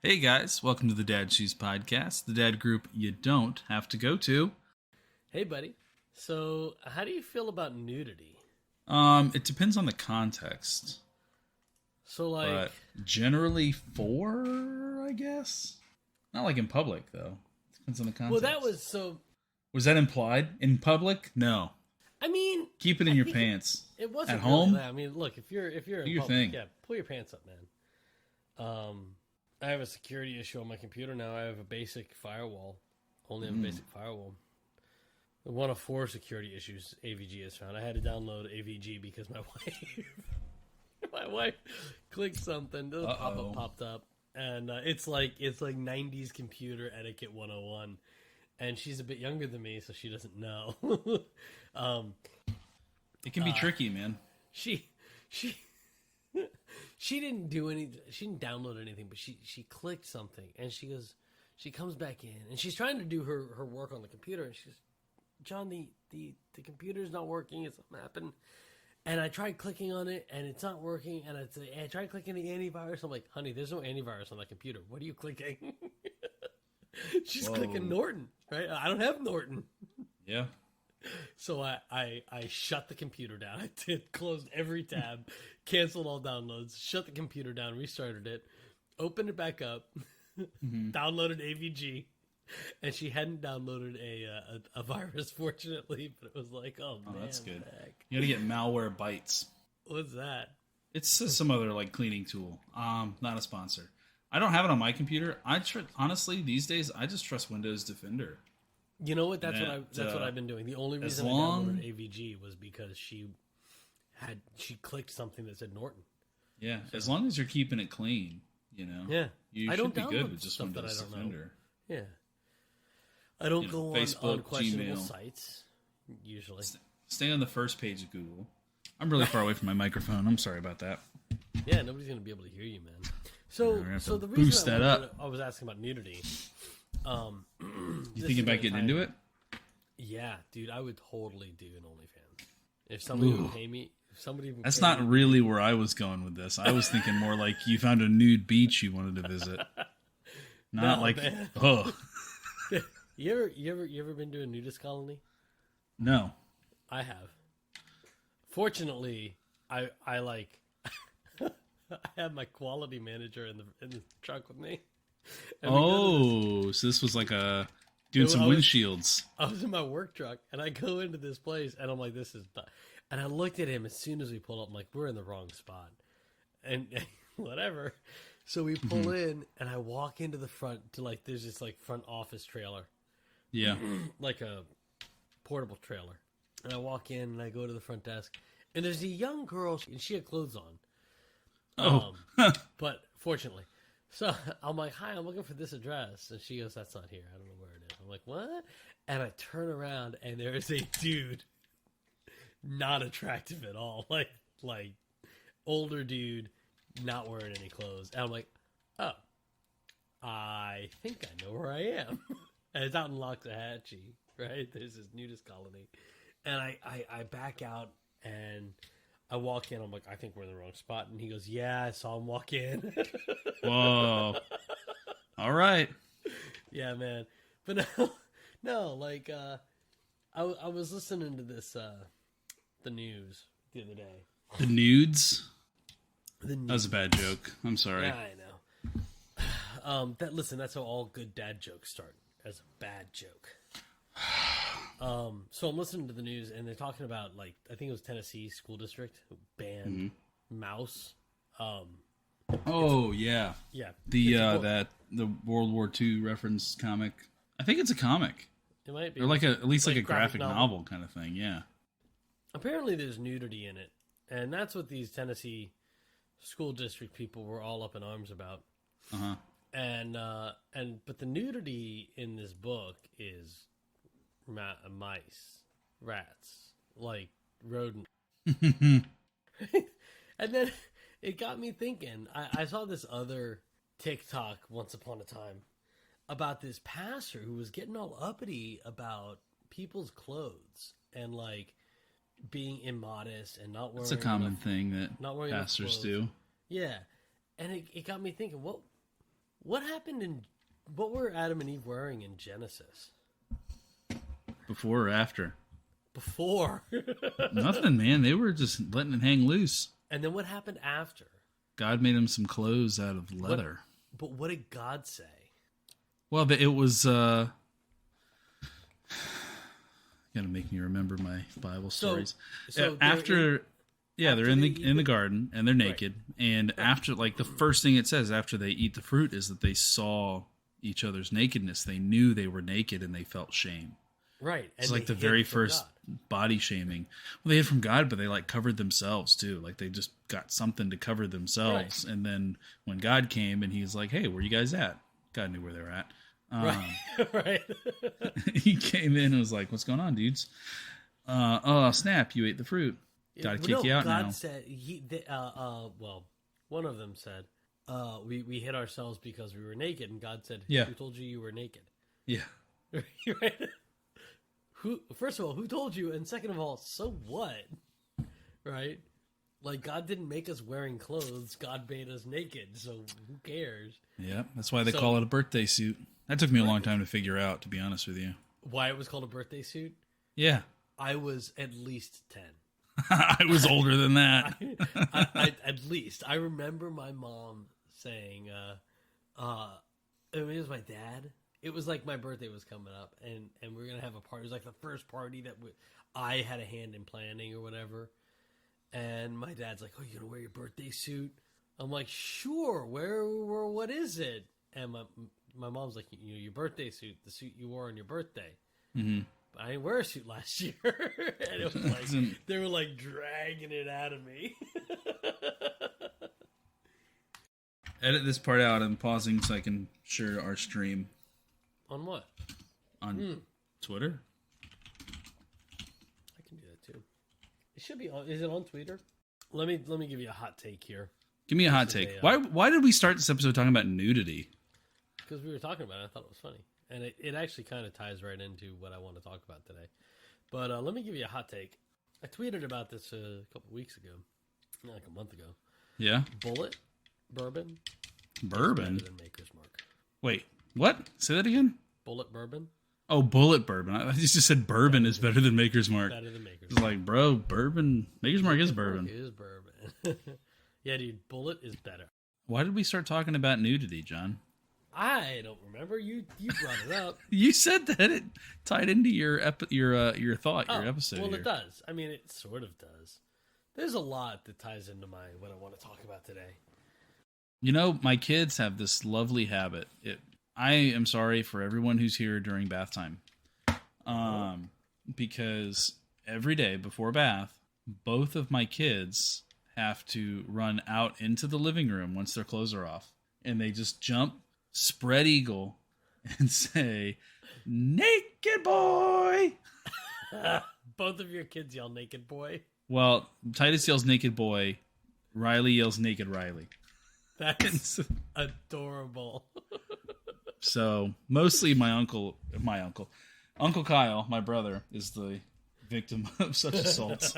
Hey guys, welcome to the Dad Shoes Podcast, the dad group you don't have to go to. Hey, buddy. So, how do you feel about nudity? It depends on the context, So, like, but generally four, I guess. Not like in public though. Depends on the well, context. that was so. Was that implied in public? No. I mean, Keep it in your pants. it wasn't At really home. that. I mean, look, if you're Do in your public, thing. yeah, pull your pants up, man. I have a security issue on my computer now. I have a basic firewall. Only have a basic firewall. One of four security issues AVG has found. I had to download AVG because my wife clicked something. The pop-up popped up, and it's like 90s computer etiquette 101. And she's a bit younger than me, so she doesn't know. It can be tricky, man. She didn't do anything. She didn't download anything, but she clicked something, and she comes back in, and she's trying to do her work on the computer, and she goes, John, the computer's not working. It's something happened. And I tried clicking on it, and it's not working. And I tried clicking the antivirus. I'm like, honey, there's no antivirus on that computer. What are you clicking? She's clicking Norton, right? I don't have Norton. Yeah. So I shut the computer down. I closed every tab, canceled all downloads, shut the computer down, restarted it, opened it back up, downloaded AVG. And she hadn't downloaded a virus, fortunately, but it was like, oh man, That's good. You gotta get malware bites. What's that? It's some other like cleaning tool. Not a sponsor. I don't have it on my computer. Honestly, these days I just trust Windows Defender. You know what? That's what I've been doing. The only reason I downloaded AVG was because she clicked something that said Norton. Yeah, so, as long as you're keeping it clean, you know. Yeah, you I should don't be good with just stuff that I Windows don't Defender. know. Yeah, I don't go Facebook, on questionable Gmail. sites usually. Stay on the first page of Google. I'm really far away from my microphone. I'm sorry about that. Yeah, nobody's gonna be able to hear you, man. So the boost reason that up. I was asking about nudity. You thinking about getting into it? Yeah, dude, I would totally do an OnlyFans if somebody would pay me. If somebody would That's pay not me, really where I was going with this. I was thinking more like you found a nude beach you wanted to visit, not No, like man. oh You ever been to a nudist colony? no. I have. Fortunately, I like I have my quality manager in the truck with me. And we go to So this was like doing some windshields. I was in my work truck, and I go into this place, and I'm like, this is not. And I looked at him as soon as we pulled up. I'm like, we're in the wrong spot. And whatever. So we pull in, and I walk into the front to like, there's this like front office trailer. Yeah. Like a portable trailer. And I walk in, and I go to the front desk, and there's a young girl, and she had clothes on. But fortunately. So I'm like, hi, I'm looking for this address. And she goes, that's not here. I don't know where it is. I'm like, what? And I turn around, and there is a dude, not attractive at all. Like older dude, not wearing any clothes. And I'm like, oh, I think I know where I am. And it's out in Loxahatchee, right? There's this nudist colony. And I back out, and I walk in. I'm like, I think we're in the wrong spot. And he goes, yeah, I saw him walk in. Whoa. All right. Yeah, man. But no, like, I was listening to this, the news the other day. The nudes? The news. That was a bad joke. I'm sorry. Yeah, I know. That's how all good dad jokes start, as a bad joke. So I'm listening to the news, and they're talking about, like, I think it was Tennessee school district who banned mouse. Oh yeah. Yeah. The World War II reference comic. I think it's a comic. It might be. Or like at least like a graphic novel kind of thing, yeah. Apparently there's nudity in it, and that's what these Tennessee school district people were all up in arms about. Uh-huh. But the nudity in this book is mice, rats, like rodent. And then it got me thinking. I saw this other TikTok once upon a time about this pastor who was getting all uppity about people's clothes and like being immodest and not wearing. It's a common thing that not wearing pastors do. Yeah, and it got me thinking. What happened in? What were Adam and Eve wearing in Genesis? Before or after? Before. Nothing, man. They were just letting it hang loose. And then what happened after? God made them some clothes out of leather. But what did God say? Well, it was. Gotta make me remember my Bible stories. So after they're in the the garden and they're naked. Right. And after, like, the first thing it says after they eat the fruit is that they saw each other's nakedness. They knew they were naked and they felt shame. Right. It's like the very first body shaming. Well, they hid from God, but they like covered themselves too. Like they just got something to cover themselves. Right. And then when God came and he's like, "Hey, where you guys at?" God knew where they were at. Right. He came in and was like, "What's going on, dudes? Oh, snap! You ate the fruit. Gotta kick you out God now." God said one of them said, we hid ourselves because we were naked, and God said, "Yeah, who told you were naked?" Yeah. Right. First of all, who told you? And second of all, so what? Right? Like, God didn't make us wearing clothes. God made us naked, so who cares? Yeah, that's why they call it a birthday suit. That took me a long time to figure out, to be honest with you. Why it was called a birthday suit? Yeah. I was at least 10. I was older than that. At least. I remember my mom saying, it was my dad. It was like my birthday was coming up, and we were going to have a party. It was like the first party that I had a hand in planning or whatever. And my dad's like, "Oh, you going to wear your birthday suit?" I'm like, "Sure. What is it?" And my mom's like, "Your birthday suit, the suit you wore on your birthday." Mm-hmm. But I didn't wear a suit last year. And it was like, they were like dragging it out of me. Edit this part out. I'm pausing so I can share our stream. On what? On Twitter? I can do that too. It should be on. Is it on Twitter? Let me give you a hot take here. Give me a hot take. Why did we start this episode talking about nudity? Because we were talking about it. I thought it was funny. And it actually kind of ties right into what I want to talk about today. But let me give you a hot take. I tweeted about this a couple weeks ago. Like a month ago. Yeah? Bullet bourbon. Bourbon? Is better than Maker's Mark. Wait, what? Say that again? Bullet bourbon. Oh, bullet bourbon. I just said bourbon is better than Maker's Mark. Better than Maker's Mark. It's like, bro, bourbon. Maker's Mark is bourbon. It is bourbon. Yeah, dude, bullet is better. Why did we start talking about nudity, John? I don't remember. You brought it up. You said that it tied into your thought, your episode. Well, here. it does. I mean, it sort of does. There's a lot that ties into what I want to talk about today. You know, my kids have this lovely habit. I am sorry for everyone who's here during bath time. Because every day before bath, both of my kids have to run out into the living room once their clothes are off. And they just jump, spread eagle, and say, "Naked boy!" Both of your kids yell "naked boy"? Well, Titus yells "naked boy." Riley yells "naked Riley." That's adorable. So mostly my uncle Kyle, my brother, is the victim of such assaults.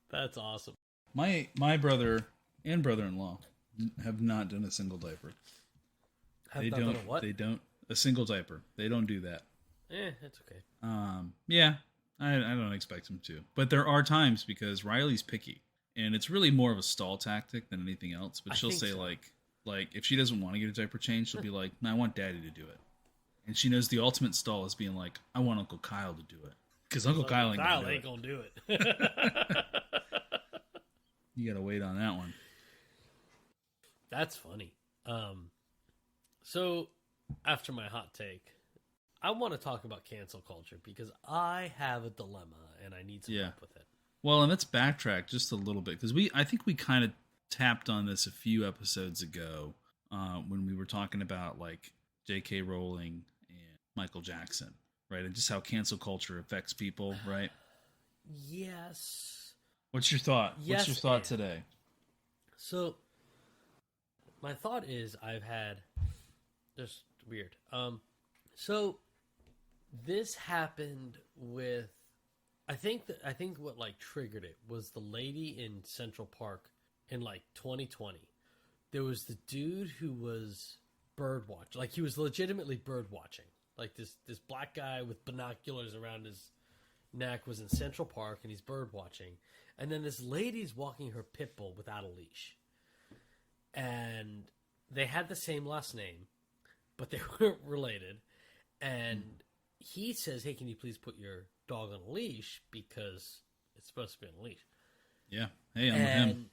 That's awesome. My brother and brother-in-law have not done a single diaper. They don't a single diaper. They don't do that. That's okay. Yeah, I don't expect them to. But there are times because Riley's picky, and it's really more of a stall tactic than anything else. But she'll say so. like if she doesn't want to get a diaper change, she'll be like, "No, I want Daddy to do it." And she knows the ultimate stall is being like, "I want Uncle Kyle to do it," because Uncle Kyle ain't gonna do it. You gotta wait on that one. That's funny. So after my hot take, I want to talk about cancel culture because I have a dilemma and I need some help with it. Well, and let's backtrack just a little bit because I think we kind of tapped on this a few episodes ago when we were talking about like J.K. Rowling and Michael Jackson, right? And just how cancel culture affects people, right? Yes. What's your thought? Yes, What's your thought today? So my thought is I've had just weird. So this happened with I think what like triggered it was the lady in Central Park in like 2020 there was the dude who was bird watching. Like, he was legitimately bird watching. Like, this black guy with binoculars around his neck was in Central Park, and he's bird watching. And then this lady's walking her pit bull without a leash. And they had the same last name, but they weren't related. And he says, hey, can you please put your dog on a leash, because it's supposed to be on a leash. Yeah. Hey, I'm with him.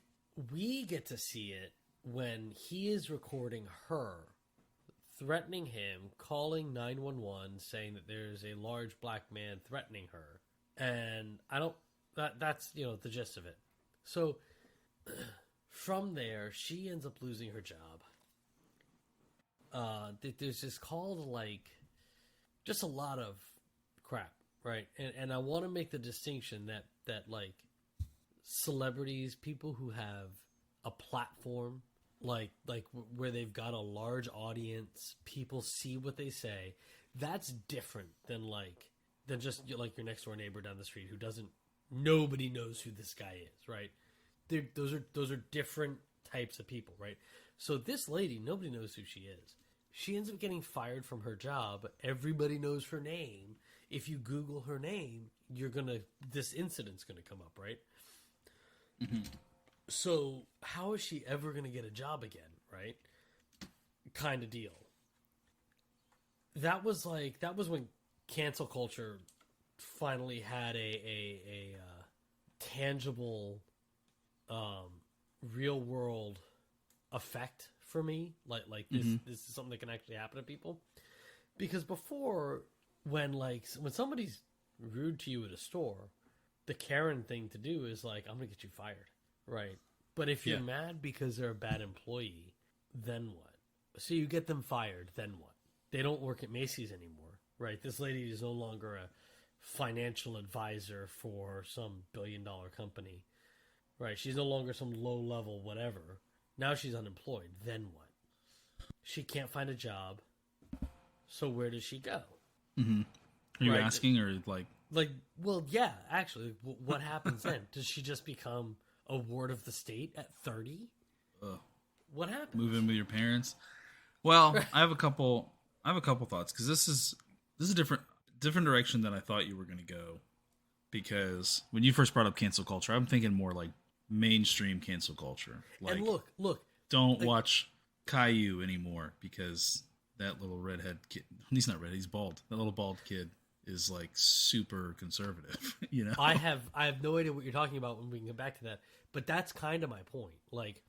We get to see it when he is recording her, threatening him, calling 911, saying that there's a large black man threatening her. And that's, the gist of it. So from there, she ends up losing her job. There's this called, like, just a lot of crap, right? And I want to make the distinction that like, celebrities, people who have a platform, like where they've got a large audience, people see what they say, that's different than just like your next door neighbor down the street who nobody knows who this guy is, right? Those are different types of people, right? So this lady, nobody knows who she is. She ends up getting fired from her job. Everybody knows her name. If you Google her name, this incident's gonna come up, right? Mm-hmm. So how is she ever going to get a job again, right? Kind of deal. That was when cancel culture finally had a tangible, real world effect for me. Like this, this is something that can actually happen to people. Because before, when somebody's rude to you at a store, the Karen thing to do is like, I'm going to get you fired. Right. But if you're mad because they're a bad employee, then what? So you get them fired, then what? They don't work at Macy's anymore, right? This lady is no longer a financial advisor for some billion-dollar company, right? She's no longer some low-level whatever. Now she's unemployed. Then what? She can't find a job. So where does she go? Mm-hmm. Are you asking, or like... Well, yeah, actually, what happens then? Does she just become a ward of the state at 30? What happens? Move in with your parents? Well, I have a couple thoughts, because this is a different direction than I thought you were going to go. Because when you first brought up cancel culture, I'm thinking more like mainstream cancel culture. Like, and look, don't watch Caillou anymore because that little redhead kid. He's not red. He's bald. That little bald kid is like super conservative, you know? I have no idea what you're talking about when we can get back to that, but that's kind of my point. Like,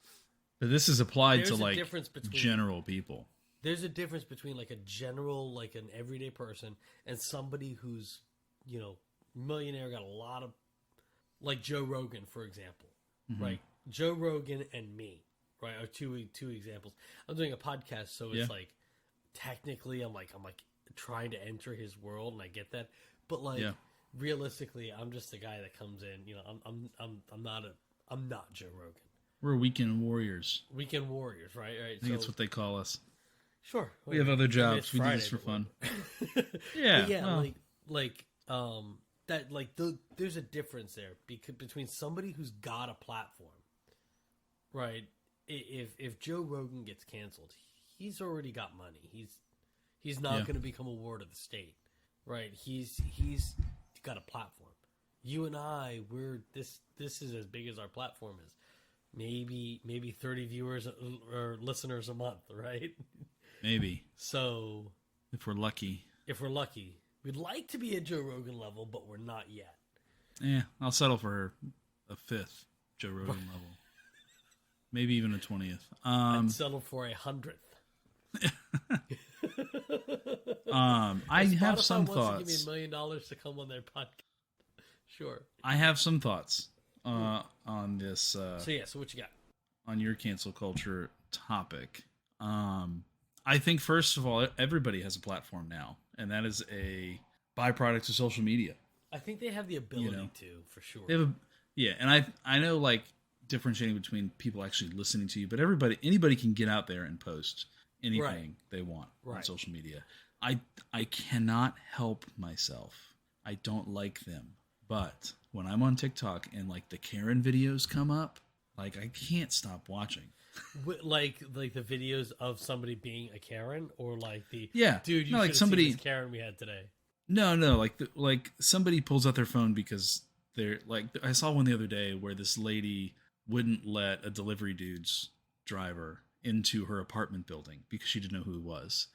but this is applied to like between, general people. There's a difference between like a general, like an everyday person, and somebody who's, millionaire, got a lot of, like Joe Rogan, for example, right? Joe Rogan and me, right, are two examples. I'm doing a podcast, so it's like technically I'm like trying to enter his world, and I get that, but realistically, I'm just a guy that comes in. I'm not Joe Rogan. We're weekend warriors. Weekend warriors, right? I think that's what they call us. Sure, we have other jobs. We do this for fun. There's a difference there between somebody who's got a platform, right? If Joe Rogan gets canceled, he's already got money. He's not going to become a ward of the state, right? He's got a platform. You and I, this is as big as our platform is. Maybe 30 viewers or listeners a month, right? Maybe. So if we're lucky, we'd like to be at Joe Rogan level, but we're not yet. Yeah, I'll settle for a 5th Joe Rogan level. Maybe even a 20th. I'd settle for 100th. I have some thoughts. To give me $1 million to come on their podcast. Sure. I have some thoughts on this. So what you got? On your cancel culture topic. I think, first of all, everybody has a platform now, and that is a byproduct of social media. I think they have the ability to, for sure. They have and I know, like, differentiating between people actually listening to you, but anybody can get out there and post anything they want on social media. I cannot help myself. I don't like them. But when I'm on TikTok and like the Karen videos come up, like I can't stop watching. Like the videos of somebody being a Karen, or like the Yeah, dude, you no, should like have somebody. seen this Karen we had today. No, like somebody pulls out their phone because they're like. I saw one the other day where this lady wouldn't let a delivery dude's driver into her apartment building because she didn't know who he was,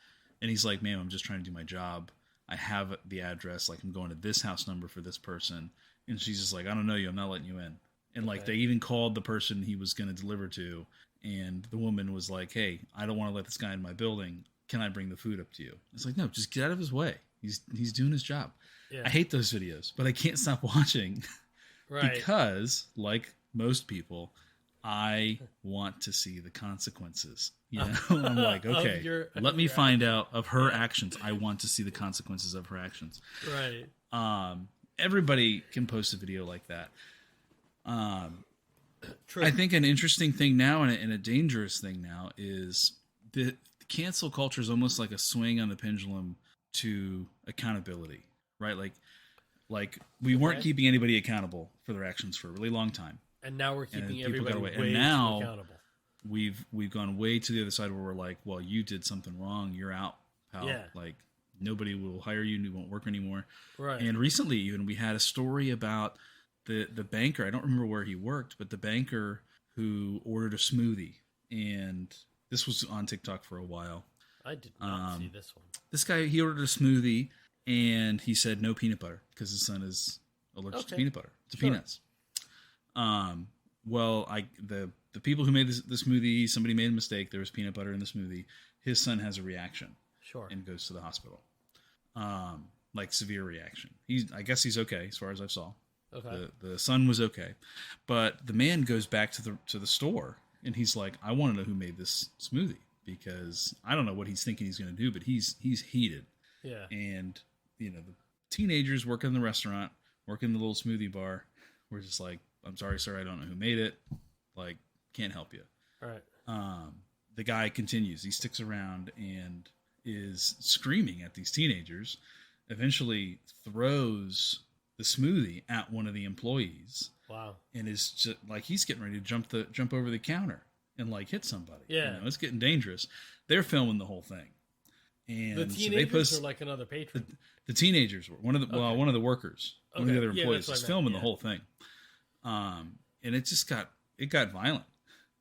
and he's like, "Ma'am, I'm just trying to do my job. I have the address. Like, I'm going to this house number for this person," and she's just like, "I don't know you. I'm not letting you in." And like Okay. they even called the person he was going to deliver to, and the woman was like, "Hey, I don't want to let this guy in my building. Can I bring the food up to you?" It's like, no, just get out of his way. He's doing his job. Yeah. I hate those videos, but I can't stop watching Right. because, like most people, I want to see the consequences. You know, I'm like, okay, let me find out of her actions. I want to see the consequences of her actions. Right. Everybody can post a video like that. True. I think an interesting thing now and a dangerous thing now is the cancel culture is almost like a swing on the pendulum to accountability, right? Like we weren't keeping anybody accountable for their actions for a really long time, and now we're keeping people everybody got away. way And now too accountable. we've gone way to the other side where we're like, well, you did something wrong, you're out, pal. Yeah. Like nobody will hire you, you won't work anymore. Right. And recently, even we had a story about the banker. I don't remember where he worked, but the banker who ordered a smoothie, and this was on TikTok for a while. I did not see this one. This guy, he ordered a smoothie, and he said no peanut butter because his son is allergic to peanut butter, to peanuts. Well, the people who made the smoothie, somebody made a mistake. There was peanut butter in the smoothie. His son has a reaction, and goes to the hospital. Like severe reaction. I guess he's okay as far as I saw. Okay. The son was okay, but the man goes back to the store, and he's like, I want to know who made this smoothie because I don't know what he's thinking he's going to do, but he's heated. Yeah. And the teenagers working in the restaurant, working the little smoothie bar, were just like, I'm sorry, sir, I don't know who made it. Like, can't help you. All right. The guy continues. He sticks around and is screaming at these teenagers. Eventually throws the smoothie at one of the employees. Wow. And is just like he's getting ready to jump over the counter and like hit somebody. Yeah. It's getting dangerous. They're filming the whole thing. And the teenagers are like another patron. The teenagers were one of the workers, one of the other employees was filming the whole thing. And it just got violent,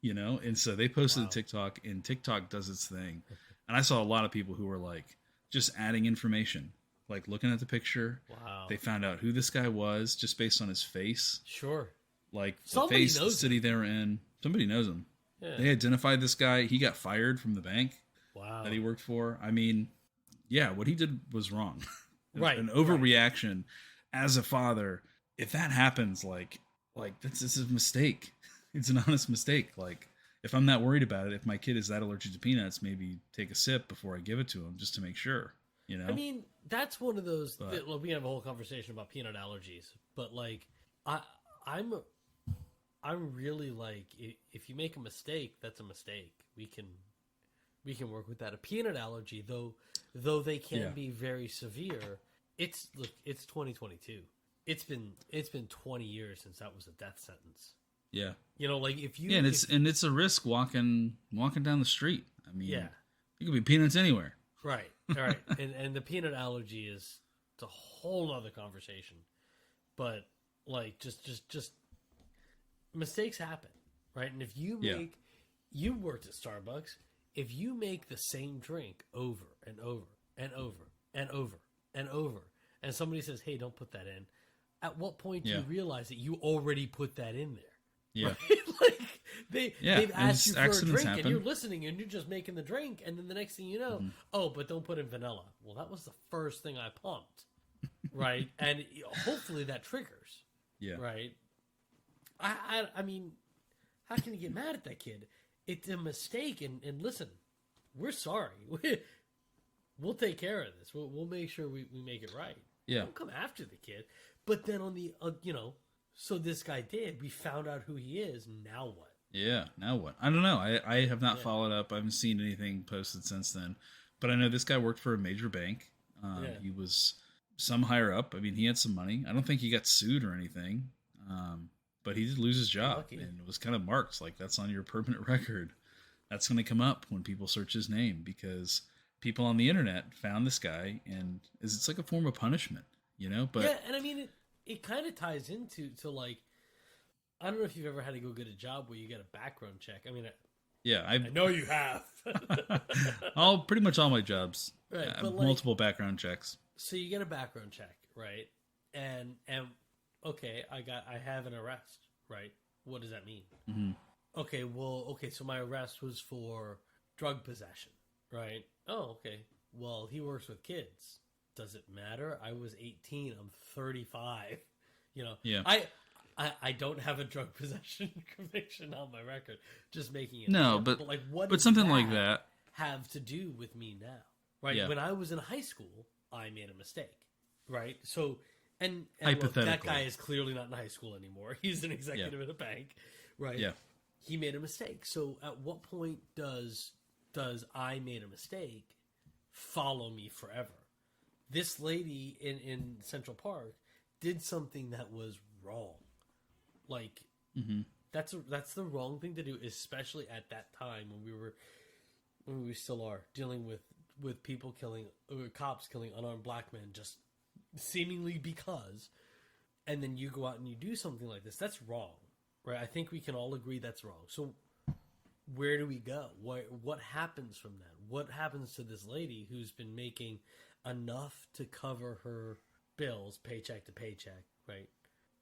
and so they posted a TikTok, and TikTok does its thing. And I saw a lot of people who were like just adding information, like looking at the picture. Wow. They found out who this guy was just based on his face. Sure. Like somebody the face, the city they were in. Somebody knows him. Yeah. They identified this guy. He got fired from the bank that he worked for. I mean, yeah, what he did was wrong. Right. An overreaction as a father. If that happens, like this is a mistake. It's an honest mistake. Like, if I'm not worried about it, if my kid is that allergic to peanuts, maybe take a sip before I give it to him just to make sure. I mean, that's one of those. We have a whole conversation about peanut allergies, but like, I'm really like, if you make a mistake, that's a mistake. We can work with that. A peanut allergy, though they can be very severe. It's 2022. It's been 20 years since that was a death sentence. Yeah. Like if you it's a risk walking down the street. I mean, you could be peanuts anywhere. Right. and the peanut allergy is a whole other conversation. But like just mistakes happen, right? And if you you worked at Starbucks, if you make the same drink over and over and over and over and over, and somebody says, "Hey, don't put that in," at what point do you realize that you already put that in there? Yeah. Right? Like they've asked you for a drink happen. and you're listening and you're just making the drink, and then the next thing you know, oh, but don't put in vanilla. Well, that was the first thing I pumped, right? And hopefully that triggers. Yeah. Right. I mean, how can you get mad at that kid? It's a mistake, and listen, we're sorry. We'll take care of this. We'll make sure we make it right. Yeah. Don't come after the kid. But then on the so this guy did. We found out who he is. Now what? Yeah. Now what? I don't know. I have not followed up. I haven't seen anything posted since then. But I know this guy worked for a major bank. He was some higher up. I mean, he had some money. I don't think he got sued or anything. But he did lose his job, and it was kind of marked like that's on your permanent record. that's going to come up when people search his name, because people on the internet found this guy, and it's like a form of punishment, you know? But yeah, and I mean it kind of ties into like I don't know if you've ever had to go get a job where you get a background check. I mean, yeah, I know you have. pretty much all my jobs, Right, but like, multiple background checks. so you get a background check, right? And okay, I have an arrest, right? What does that mean? Mm-hmm. Okay, well, okay, so my arrest was for drug possession, right? Oh, okay. Well, he works with kids. Does it matter? I was 18. I'm 35. You know, Yeah. I don't have a drug possession conviction on my record. Just making it. No, but like, what? But something like that have to do with me now, right? Yeah. When I was in high school, I made a mistake, right? So, and look, hypothetically, that guy is clearly not in high school anymore. He's an executive at a bank, right? Yeah. He made a mistake. So, at what point does I made a mistake follow me forever? This lady in Central Park did something that was wrong. Like, that's the wrong thing to do, especially at that time when we still are dealing with people killing, cops killing unarmed black men just seemingly because, and then you go out and you do something like this. That's wrong, right? I think we can all agree that's wrong. So where do we go? What happens from that? What happens to this lady who's been making enough to cover her bills, paycheck to paycheck, right?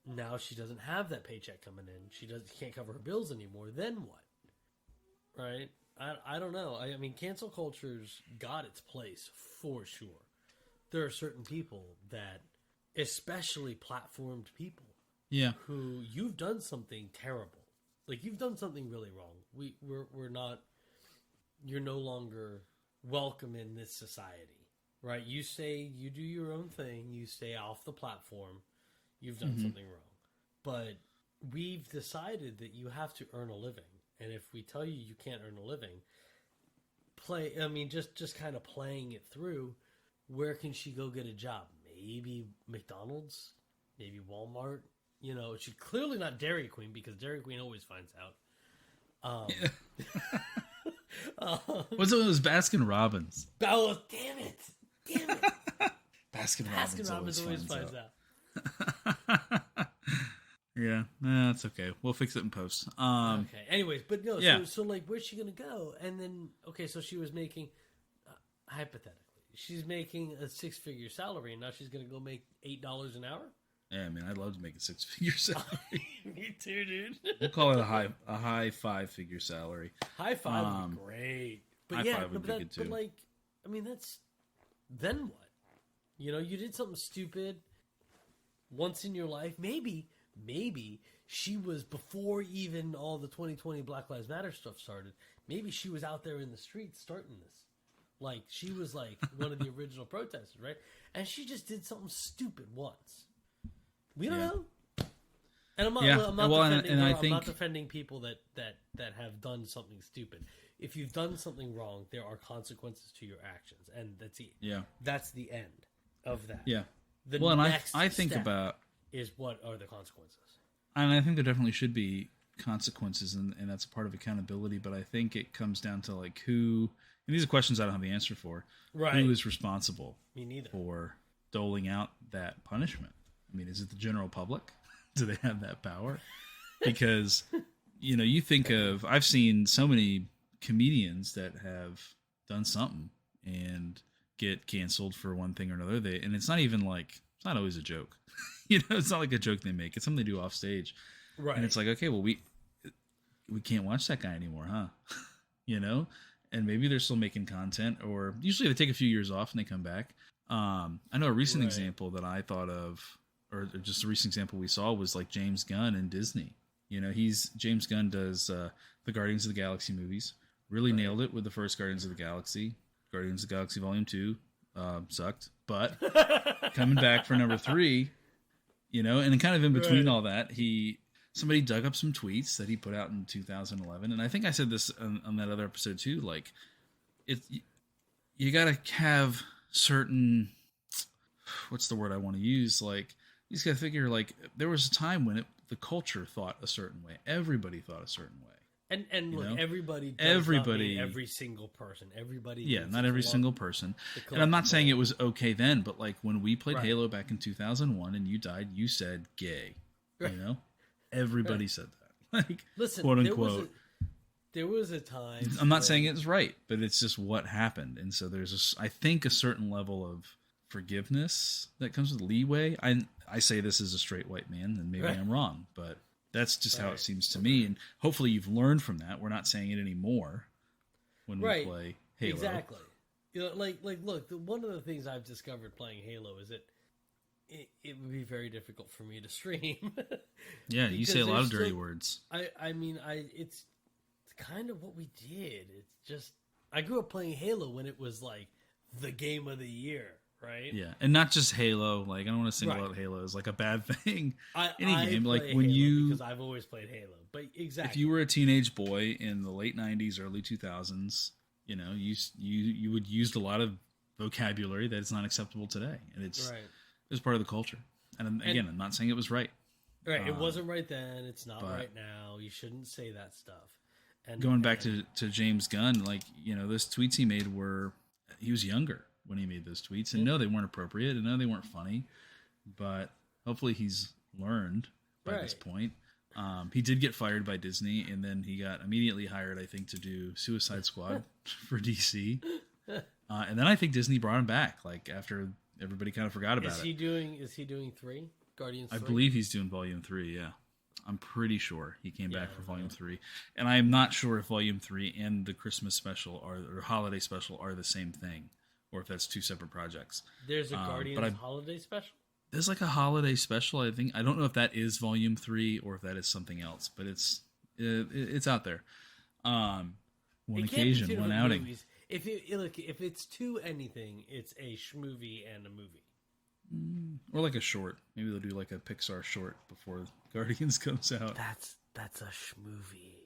Now she doesn't have that paycheck coming in. She can't cover her bills anymore. Then what? Right? I don't know. I mean, cancel culture's got its place for sure. There are certain people that, especially platformed people, yeah, who you've done something terrible. Like, you've done something really wrong. We're not. You're no longer welcome in this society, right? You say you do your own thing. You stay off the platform. You've done something wrong. But we've decided that you have to earn a living. And if we tell you can't earn a living, just kind of playing it through, where can she go get a job? Maybe McDonald's? Maybe Walmart? You know, she's clearly not Dairy Queen, because Dairy Queen always finds out. What's it was Baskin Robbins? Oh, damn it. Baskin Robbins always finds out. Yeah, that's okay. We'll fix it in post. Okay. Anyways, but no. Yeah. So like, where's she gonna go? And then, okay, so she was making, hypothetically, she's making a 6-figure salary, and now she's gonna go make $8 an hour. Yeah, man, I'd love to make a 6-figure salary. Me too, dude. We'll call it a high 5-figure salary. High five would be great. But high five would be good too. But like, I mean, that's then what? You know, you did something stupid once in your life. Maybe she was, before even all the 2020 Black Lives Matter stuff started, maybe she was out there in the streets starting this. Like, she was like one of the original protesters, right? And she just did something stupid once. We don't know. And I'm not defending her. I'm not defending people that have done something stupid. If you've done something wrong, there are consequences to your actions, and that's the end of that. Yeah. The next I think about is, what are the consequences? And I think there definitely should be consequences, and that's a part of accountability. But I think it comes down to like who, and these are questions I don't have the answer for. Right. Who is responsible? Me neither. For doling out that punishment? I mean, is it the general public? Do they have that power? Because, you know, you think of, I've seen so many comedians that have done something and get canceled for one thing or another. And it's not even like, it's not always a joke. You know, it's not like a joke they make. It's something they do off stage. Right. And it's like, okay, well, we can't watch that guy anymore, huh? You know? And maybe they're still making content, or usually they take a few years off and they come back. I know a recent example that I thought of, or just a recent example we saw, was like James Gunn and Disney. You know, James Gunn does the Guardians of the Galaxy movies. Really nailed it with the first Guardians of the Galaxy. Guardians of the Galaxy Volume 2 sucked. But coming back for number 3, you know, and kind of in between all that, somebody dug up some tweets that he put out in 2011. And I think I said this on that other episode too. Like, you got to have certain, what's the word I want to use? Like, you just got to figure, like, there was a time when the culture thought a certain way. Everybody thought a certain way. And You look, know, everybody does everybody, not mean every single person. Everybody, yeah, means not every single person. And I'm not collective saying it whole. was okay then, but like when we played Right, Halo back in 2001 and you died, you said gay. right, You know, right. everybody said that, like Listen, quote unquote. there was a time I'm not saying when it's right, but it's just what happened. And so I think, a certain level of forgiveness that comes with leeway. I say this as a straight white man, and maybe right, I'm wrong, but that's just how it right, seems to me. And hopefully you've learned from that. We're not saying it anymore when we right, play Halo. exactly. You know, look. One of the things I've discovered playing Halo is that it would be very difficult for me to stream. Yeah, you Because say a lot there's of dirty still, words. I mean, it's kind of what we did. It's just I grew up playing Halo when it was like the game of the year, right? Yeah, and not just Halo. Like, I don't want to single Right. out Halo as like a bad thing. Any I game, like play when Halo because I've always played Halo. But exactly, if you were a teenage boy in the late '90s, early 2000s, you know, you would use a lot of vocabulary that is not acceptable today, and it's right, part of the culture. And again, I'm not saying it was right. right. It wasn't right then. It's not but right now. You shouldn't say that stuff. And going back to James Gunn, like, you know, those tweets he made he was younger when he made those tweets, and no, they weren't appropriate, and no, they weren't funny, but hopefully he's learned by this point. He did get fired by Disney, and then he got immediately hired, I think, to do Suicide Squad for DC. And then I think Disney brought him back, like after everybody kind of forgot about Is it. Is he doing 3 Guardians? 3? I believe he's doing Volume 3. Yeah, I'm pretty sure he came back for Yeah. Volume 3, and I'm not sure if Volume 3 and the Christmas special or Holiday special are the same thing, or if that's two separate projects. There's a but Guardians holiday special. There's like a holiday special, I think. I don't know if that is Volume 3 or if that is something else, but it's out there. One It can't be two occasion, one different outing. movies. If it's two anything, it's a schmovie and a movie. Or like a short. Maybe they'll do like a Pixar short before Guardians comes out. That's a schmovie.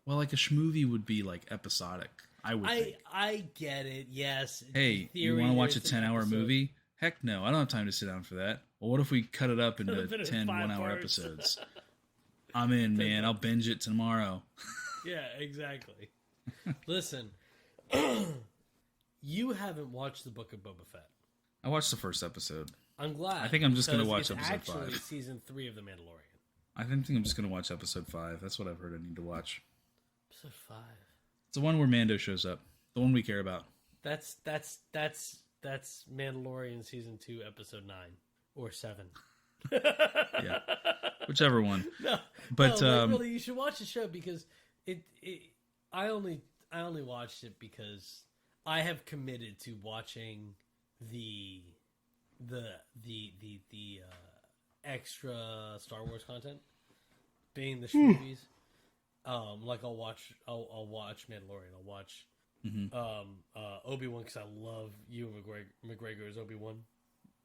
Well, like a schmovie would be like episodic, I would think. I get it. Yes. Hey, you want to watch a 10-hour movie? Heck no, I don't have time to sit down for that. Well, what if we cut it up into 10 one-hour episodes? I'm in, man. I'll binge it tomorrow. Yeah, exactly. Listen, you haven't watched the Book of Boba Fett. I watched the first episode. I'm glad. I think I'm just going to because watch it's episode actually 5. season 3 of The Mandalorian. I think I'm just going to watch episode 5. That's what I've heard I need to watch. Episode 5. It's the one where Mando shows up. The one we care about. That's Mandalorian season 2, episode 9 or 7. Yeah, whichever one. No, but really, you should watch the show because I only watched it because I have committed to watching the extra Star Wars content, being the movies. Like I'll watch Mandalorian. I'll watch Obi-Wan because I love Ewan McGregor as Obi-Wan.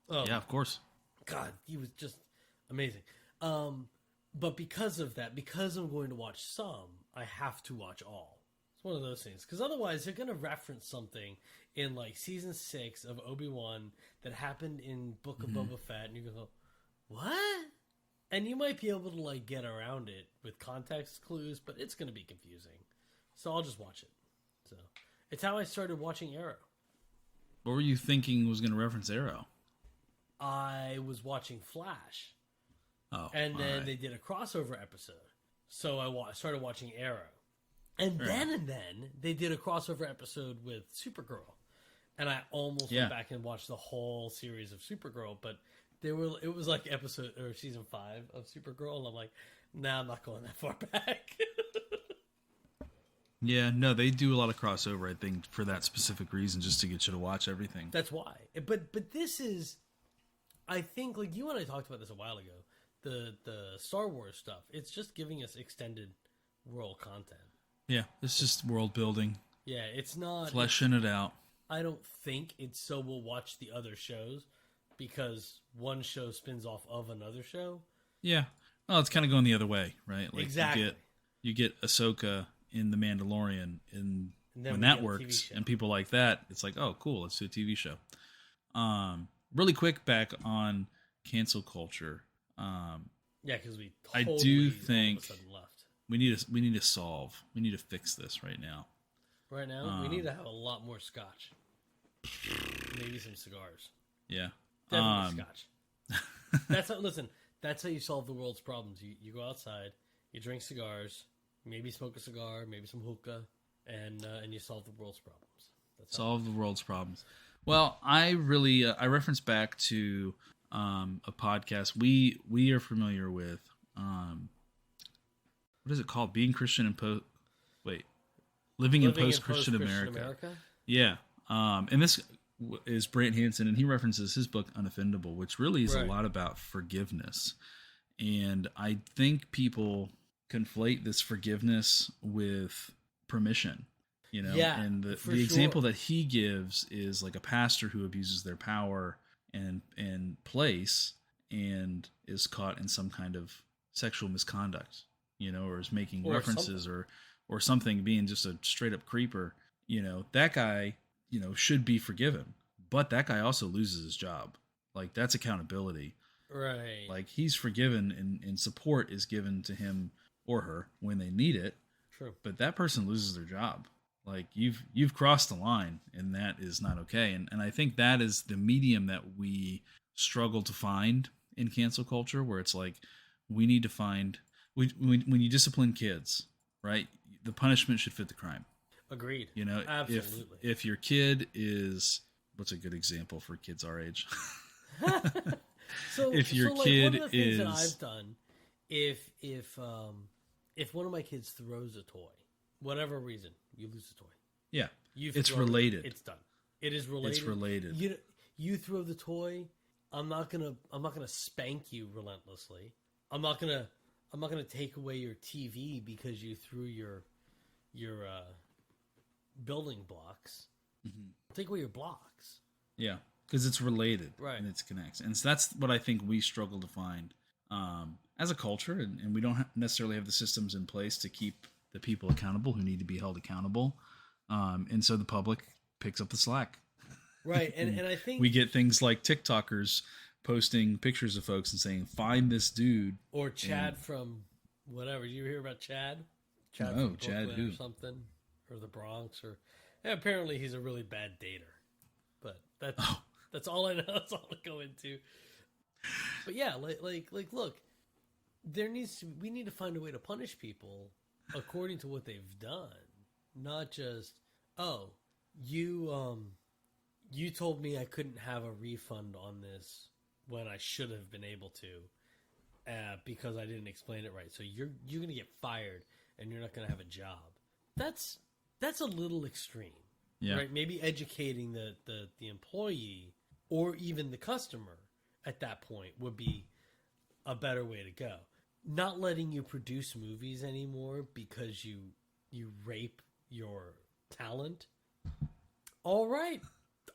Yeah, of course. God, he was just amazing. But because of that, because I'm going to watch some, I have to watch all. It's one of those things. Because otherwise, they're going to reference something in like season 6 of Obi-Wan that happened in Book of Boba Fett, and you go, what? And you might be able to like get around it with context clues, but it's going to be confusing. So I'll just watch it. So it's how I started watching Arrow. What were you thinking was going to reference Arrow? I was watching Flash. Oh, and then right. they did a crossover episode. So I started watching Arrow. And then they did a crossover episode with Supergirl. And I almost went back and watched the whole series of Supergirl, but it was like season 5 of Supergirl, and I'm like, nah, I'm not going that far back. Yeah, no, they do a lot of crossover, I think, for that specific reason, just to get you to watch everything. That's why. But this is, I think, like you and I talked about this a while ago, the Star Wars stuff, it's just giving us extended world content. Yeah, it's just world building. Yeah, it's not... Fleshing it out. I don't think it's so we'll watch the other shows, because one show spins off of another show. Yeah. Well, it's kind of going the other way, right? Like exactly. You get Ahsoka in The Mandalorian, and when that works, and people like that, it's like, oh, cool, let's do a TV show. Really quick, back on cancel culture. Yeah, because we I totally do all of a think sudden left. We need to solve. We need to fix this right now. Right now, we need to have a lot more scotch. Maybe some cigars. Yeah. Definitely scotch. Listen, that's how you solve the world's problems. You go outside, you drink cigars, maybe smoke a cigar, maybe some hookah, and you solve the world's problems. Solve the world's problems. Well, I really I reference back to a podcast we are familiar with. What is it called? Being Christian in Living in Post-Christian America. Yeah. And this is Brant Hansen, and he references his book Unoffendable, which really is a lot about forgiveness. And I think people conflate this forgiveness with permission. And the example that he gives is like a pastor who abuses their power and place and is caught in some kind of sexual misconduct, or is making references or something, being just a straight up creeper. That guy, should be forgiven, but that guy also loses his job. Like, that's accountability. Right. Like, he's forgiven and support is given to him or her when they need it. True. But that person loses their job. Like, you've crossed the line, and that is not okay. And I think that is the medium that we struggle to find in cancel culture, where it's like, we need to find when you discipline kids, right? The punishment should fit the crime. Agreed. Absolutely. If your kid is, what's a good example for kids our age? If your kid one of the things that I've done, if one of my kids throws a toy, whatever reason, you lose the toy. Yeah, it's related. It's done. It is related. It's related. You throw the toy. I'm not gonna spank you relentlessly. I'm not gonna take away your TV because you threw your building blocks. Mm-hmm. Take away your blocks. Yeah, because it's related, right? And it's connects, and so that's what I think we struggle to find as a culture, and we don't necessarily have the systems in place to keep the people accountable who need to be held accountable, and so the public picks up the slack. Right, and I think we get things like TikTokers posting pictures of folks and saying, "Find this dude," or Chad from whatever. You hear about Chad? Chad from Chad who? Or something, or the Bronx, or apparently he's a really bad dater. But that's all I know. That's all I go into. But yeah, like look, we need to find a way to punish people according to what they've done, not just you told me I couldn't have a refund on this when I should have been able to because I didn't explain it right. So you're going to get fired and you're not going to have a job. That's a little extreme. Yeah. Right? Maybe educating the employee or even the customer at that point would be a better way to go. Not letting you produce movies anymore because you rape your talent. All right.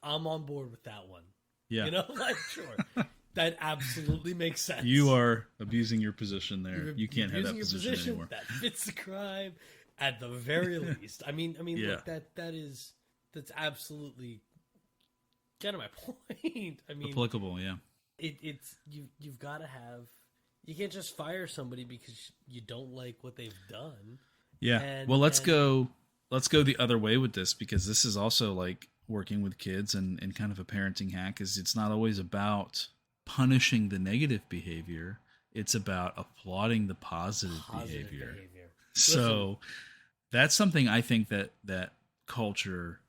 I'm on board with that one. Yeah. Sure. That absolutely makes sense. You are abusing your position there. You can't have that position anymore. That fits the crime at the very least. I mean, yeah. Look, that's absolutely kind of my point. I mean, applicable, yeah. It's you've got to have. You can't just fire somebody because you don't like what they've done. Yeah. Well, let's go the other way with this, because this is also like working with kids and kind of a parenting hack. Is it's not always about punishing the negative behavior. It's about applauding the positive behavior. So that's something I think that culture,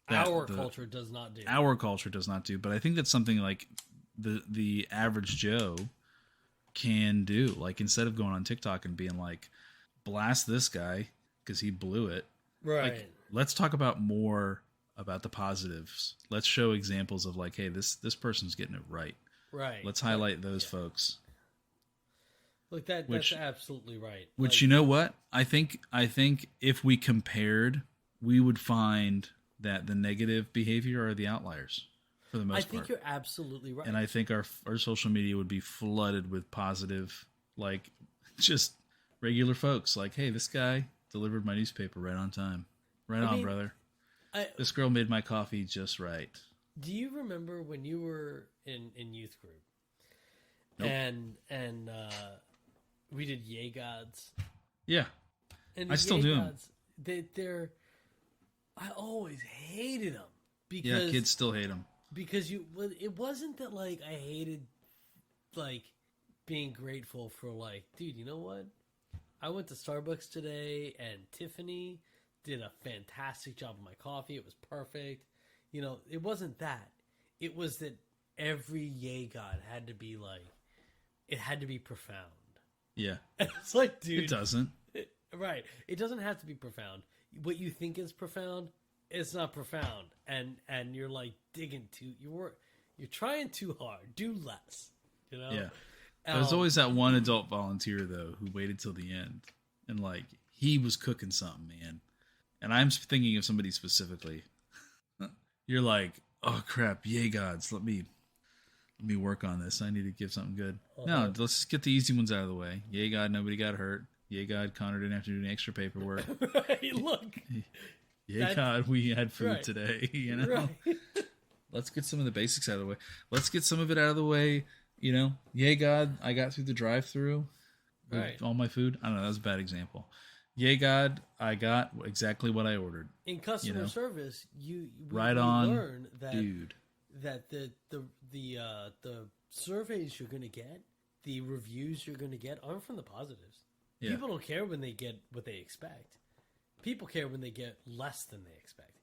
culture does not do. Our culture does not do. But I think that's something like the average Joe can do. Like, instead of going on TikTok and being like, blast this guy because he blew it. Right. Like, let's talk about more about the positives. Let's show examples of like, hey, this person's getting it right. Right. Let's highlight those folks. Look, that's absolutely right. Which, you know what? I think if we compared, we would find that the negative behavior are the outliers for the most part. I think you're absolutely right. And I think our social media would be flooded with positive, like, just regular folks. Like, hey, this guy delivered my newspaper right on time. Right on, brother. This girl made my coffee just right. Do you remember when you were in youth group? Nope. And we did Yay Gods? Yeah. And I still do them. gods, they're I always hated them because Yeah, kids still hate them. because it wasn't that like I hated like being grateful for like, dude, you know what? I went to Starbucks today and Tiffany did a fantastic job of my coffee. It was perfect. You know, it wasn't that. It was that every yay god had to be like, it had to be profound. Yeah. It's like, dude. It doesn't. Right. It doesn't have to be profound. What you think is profound, it's not profound. And you're like digging you're trying too hard. Do less. You know? Yeah. There's always that one adult volunteer though who waited till the end, and like he was cooking something, man. And I'm thinking of somebody specifically. You're like, oh crap, yay gods, let me work on this. I need to give something good. No, let's just get the easy ones out of the way. Yay god, nobody got hurt. Yay god, Connor didn't have to do any extra paperwork. Right, look. Yay god, we had food right. today. You know, Right. Let's get some of the basics out of the way. Let's get some of it out of the way. You know, yay God, I got through the drive-through with Right. all my food. I don't know, that was a bad example. Yay God, I got exactly what I ordered. In customer service, we learn that dude. That the surveys you're going to get, the reviews you're going to get aren't from the positives. Yeah. People don't care when they get what they expect. People care when they get less than they expect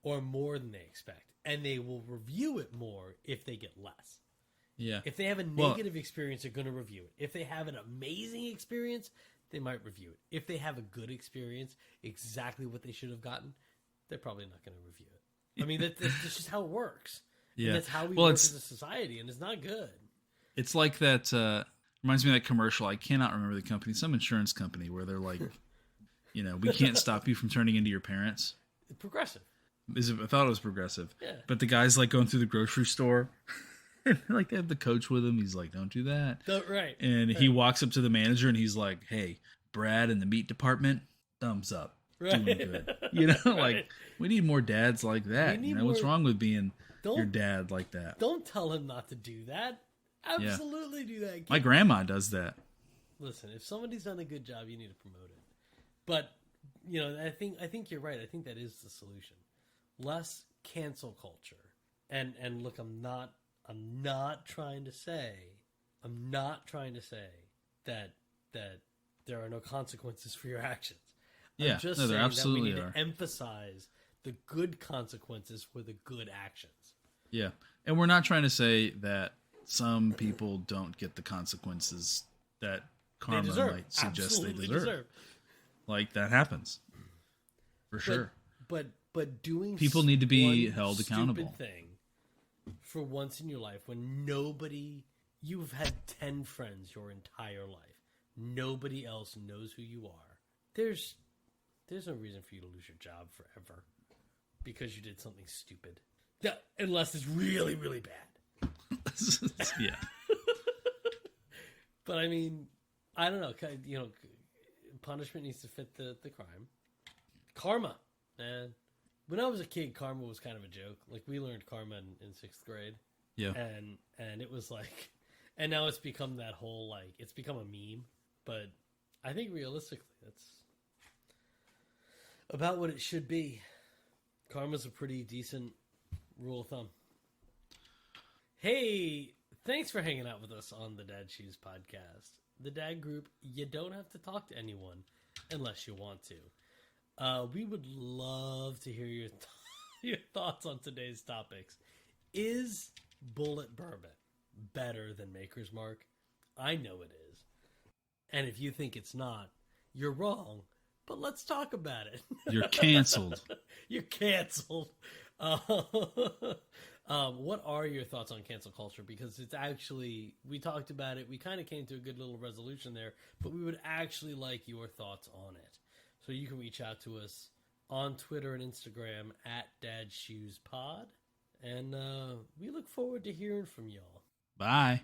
or more than they expect, and they will review it more if they get less. Yeah. If they have a negative experience, they're going to review it. If they have an amazing experience, they might review it. If they have a good experience, exactly what they should have gotten, they're probably not going to review it. I mean, that's just how it works. Yeah. And that's how we work as a society, and it's not good. It's like that, reminds me of that commercial. I cannot remember the company, some insurance company where they're like, you know, we can't stop you from turning into your parents. Progressive. I thought it was Progressive. Yeah. But the guy's like going through the grocery store. Like they have the coach with him. He's like, don't do that. Right. And he walks up to the manager and he's like, hey, Brad in the meat department, thumbs up. Right. Doing good. You know, Right. like we need more dads like that. You know, what's wrong with being your dad like that? Don't tell him not to do that. Absolutely do that. My grandma does that. Listen, if somebody's done a good job, you need to promote it. But, you know, I think you're right. I think that is the solution. Less cancel culture. And look, I'm not trying to say that there are no consequences for your actions. Yeah, I'm just there saying absolutely that we need are. to emphasize the good consequences for the good actions. Yeah, and we're not trying to say that some people don't get the consequences that karma might suggest Absolutely they deserve. Like that happens for sure. But doing people need to be one held stupid accountable thing for once in your life when you've had 10 friends your entire life, nobody else knows who you are. There's no reason for you to lose your job forever because you did something stupid. Unless it's really, really bad. Yeah. But I mean, I don't know. You know, punishment needs to fit the crime. Karma, man. When I was a kid, karma was kind of a joke. Like we learned karma in 6th grade. Yeah. And it was like, and now it's become that whole like it's become a meme. But I think realistically, that's about what it should be. Karma's a pretty decent rule of thumb. Hey, thanks for hanging out with us on the Dad Shoes podcast. The Dad Group, you don't have to talk to anyone unless you want to. We would love to hear your thoughts on today's topics. Is Bullet Bourbon better than Maker's Mark? I know it is. And if you think it's not, you're wrong. But let's talk about it. You're canceled. You're canceled. What are your thoughts on cancel culture? Because it's actually, we talked about it. We kind of came to a good little resolution there, but we would actually like your thoughts on it. So you can reach out to us on Twitter and Instagram at DadShoesPod. And we look forward to hearing from y'all. Bye.